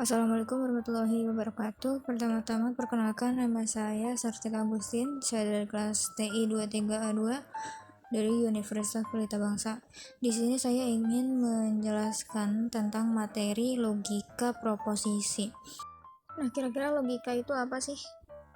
Assalamualaikum warahmatullahi wabarakatuh. Pertama-tama perkenalkan, nama saya Sartika Agustin. Saya dari kelas TI 23A2 dari Universitas Pelita Bangsa. Di sini saya ingin menjelaskan tentang materi logika proposisi. Nah, kira-kira logika itu apa sih?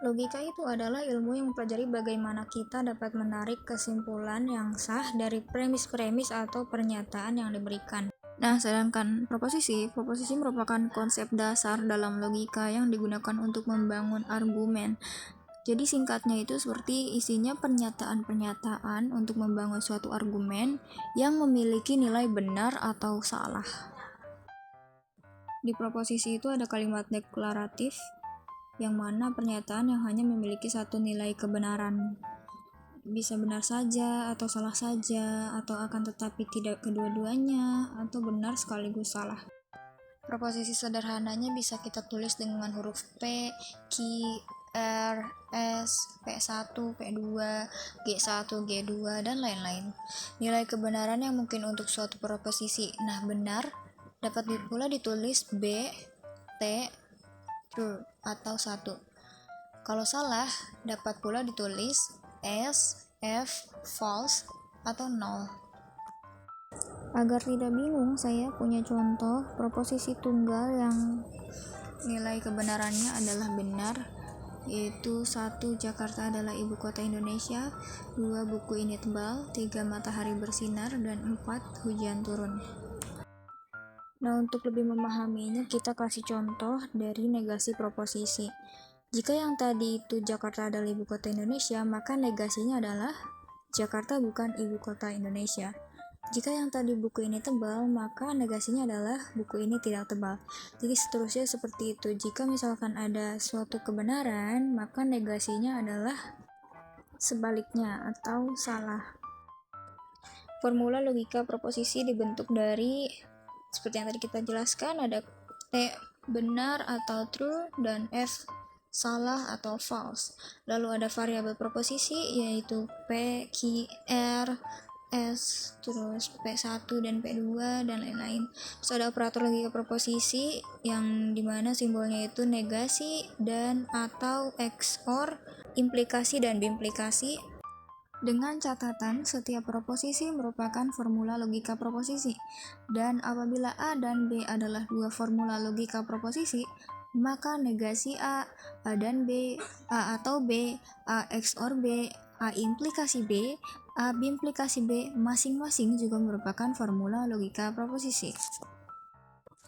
Logika itu adalah ilmu yang mempelajari bagaimana kita dapat menarik kesimpulan yang sah dari premis-premis atau pernyataan yang diberikan. Nah, sedangkan proposisi merupakan konsep dasar dalam logika yang digunakan untuk membangun argumen. Jadi singkatnya itu seperti isinya pernyataan-pernyataan untuk membangun suatu argumen yang memiliki nilai benar atau salah. Di proposisi itu ada kalimat deklaratif, yang mana pernyataan yang hanya memiliki satu nilai kebenaran. Bisa benar saja atau salah saja, atau akan tetapi tidak kedua-duanya, atau benar sekaligus salah. Proposisi sederhananya bisa kita tulis dengan huruf P, Q, R, S, P1, P2, G1, G2, dan lain-lain. Nilai kebenaran yang mungkin untuk suatu proposisi. Nah, benar dapat pula ditulis B, T, true, atau 1. Kalau salah, dapat pula ditulis S, F, false, atau 0. Agar tidak bingung, saya punya contoh proposisi tunggal yang nilai kebenarannya adalah benar, yaitu 1. Jakarta adalah ibu kota Indonesia, 2. Buku ini tebal, 3. Matahari bersinar, dan 4. Hujan turun. Nah, untuk lebih memahaminya, kita kasih contoh dari negasi proposisi. Jika yang tadi itu Jakarta adalah ibu kota Indonesia, maka negasinya adalah Jakarta bukan ibu kota Indonesia. Jika yang tadi buku ini tebal, maka negasinya adalah buku ini tidak tebal. Jadi seterusnya seperti itu. Jika misalkan ada suatu kebenaran, maka negasinya adalah sebaliknya atau salah. Formula logika proposisi dibentuk dari seperti yang tadi kita jelaskan, ada T benar atau true dan F salah atau false. Lalu ada variabel proposisi yaitu P, Q, R, S, terus P1 dan P2 dan lain-lain. Terus ada operator logika proposisi yang dimana simbolnya itu negasi dan atau XOR, implikasi dan bimplikasi. Dengan catatan, setiap proposisi merupakan formula logika proposisi, dan apabila A dan B adalah dua formula logika proposisi, maka negasi A dan B, A atau B, A XOR B, A implikasi B, A bimplikasi B masing-masing juga merupakan formula logika proposisi.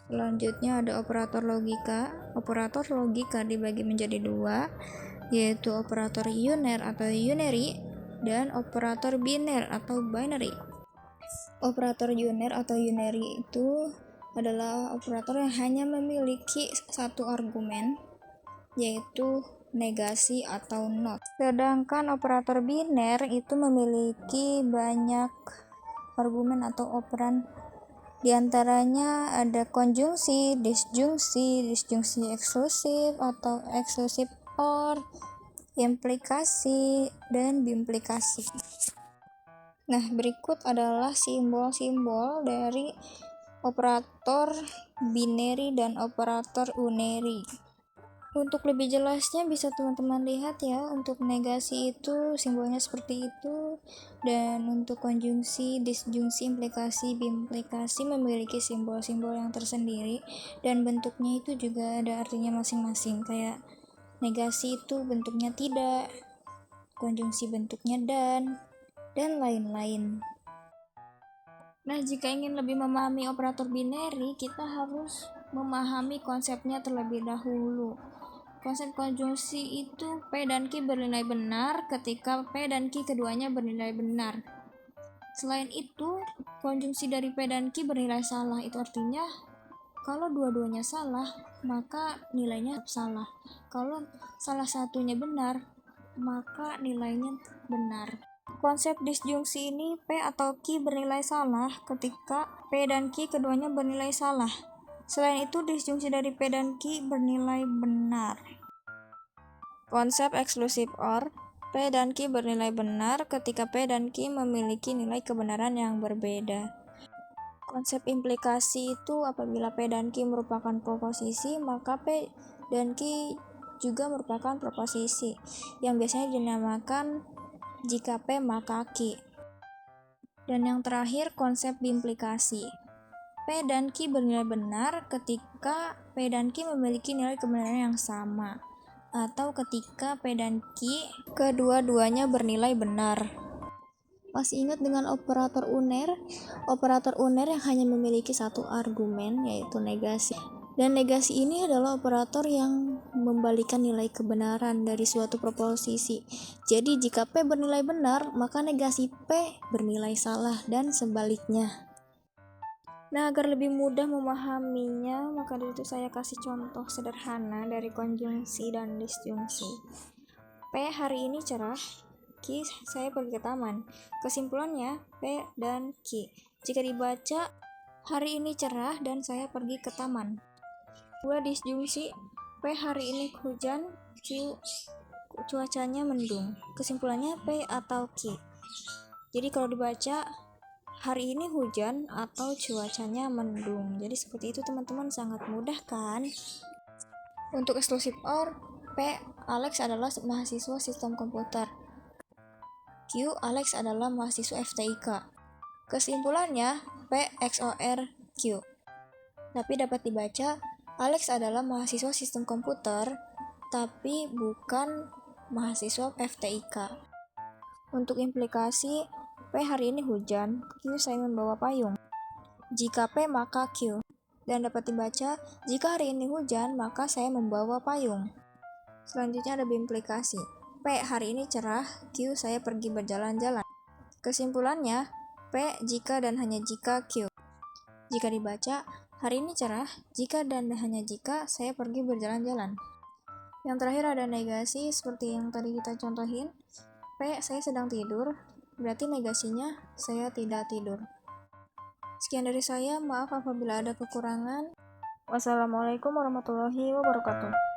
Selanjutnya ada operator logika. Operator logika dibagi menjadi dua, yaitu operator uner atau unary dan operator biner atau binary. Operator uner atau unary itu adalah operator yang hanya memiliki satu argumen, yaitu negasi atau not. Sedangkan operator biner itu memiliki banyak argumen atau operan. Di antaranya ada konjungsi, disjungsi eksklusif atau eksklusif or, implikasi, dan bimplikasi. Nah, berikut adalah simbol-simbol dari operator binary dan operator unary. Untuk lebih jelasnya bisa teman-teman lihat ya, untuk negasi itu simbolnya seperti itu, dan untuk konjungsi, disjungsi, implikasi, bimplikasi memiliki simbol-simbol yang tersendiri dan bentuknya itu juga ada artinya masing-masing. Kayak negasi itu bentuknya tidak, konjungsi bentuknya dan lain-lain. Nah, jika ingin lebih memahami operator binary, kita harus memahami konsepnya terlebih dahulu. Konsep konjungsi itu P dan Q bernilai benar ketika P dan Q keduanya bernilai benar. Selain itu, konjungsi dari P dan Q bernilai salah. Itu artinya kalau dua-duanya salah, maka nilainya salah. Kalau salah satunya benar, maka nilainya benar. Konsep disjungsi ini P atau Q bernilai salah ketika P dan Q keduanya bernilai salah. Selain itu, disjungsi dari P dan Q bernilai benar. Konsep eksklusif OR, P dan Q bernilai benar ketika P dan Q memiliki nilai kebenaran yang berbeda. Konsep implikasi itu apabila P dan Q merupakan proposisi, maka P dan Q juga merupakan proposisi, yang biasanya dinamakan jika P maka Q. Dan yang terakhir, konsep biimplikasi. P dan Q bernilai benar ketika P dan Q memiliki nilai kebenaran yang sama, atau ketika P dan Q kedua-duanya bernilai benar. Masih ingat dengan operator uner? Operator uner yang hanya memiliki satu argumen, yaitu negasi. Dan negasi ini adalah operator yang membalikan nilai kebenaran dari suatu proposisi. Jadi jika P bernilai benar, maka negasi P bernilai salah dan sebaliknya. Nah, agar lebih mudah memahaminya, maka dari itu saya kasih contoh sederhana dari konjungsi dan disjungsi. P hari ini cerah, Q saya pergi ke taman. Kesimpulannya, P dan Q. Jika dibaca, hari ini cerah dan saya pergi ke taman. Dua disjungsi, P hari ini hujan, Q cuacanya mendung. Kesimpulannya P atau Q. Jadi kalau dibaca, hari ini hujan atau cuacanya mendung. Jadi seperti itu teman-teman, sangat mudah kan? Untuk exclusive OR, P Alex adalah mahasiswa sistem komputer. Q Alex adalah mahasiswa FTIK. Kesimpulannya P XOR Q. Tapi dapat dibaca, Alex adalah mahasiswa sistem komputer, tapi bukan mahasiswa FTIK. Untuk implikasi, P hari ini hujan, Q saya membawa payung. Jika P maka Q. Dan dapat dibaca, jika hari ini hujan, maka saya membawa payung. Selanjutnya ada biimplikasi. P hari ini cerah, Q saya pergi berjalan-jalan. Kesimpulannya, P jika dan hanya jika Q. Jika dibaca, hari ini cerah, jika dan hanya jika saya pergi berjalan-jalan. Yang terakhir ada negasi, seperti yang tadi kita contohin. P saya sedang tidur, berarti negasinya saya tidak tidur. Sekian dari saya, maaf apabila ada kekurangan. Wassalamualaikum warahmatullahi wabarakatuh.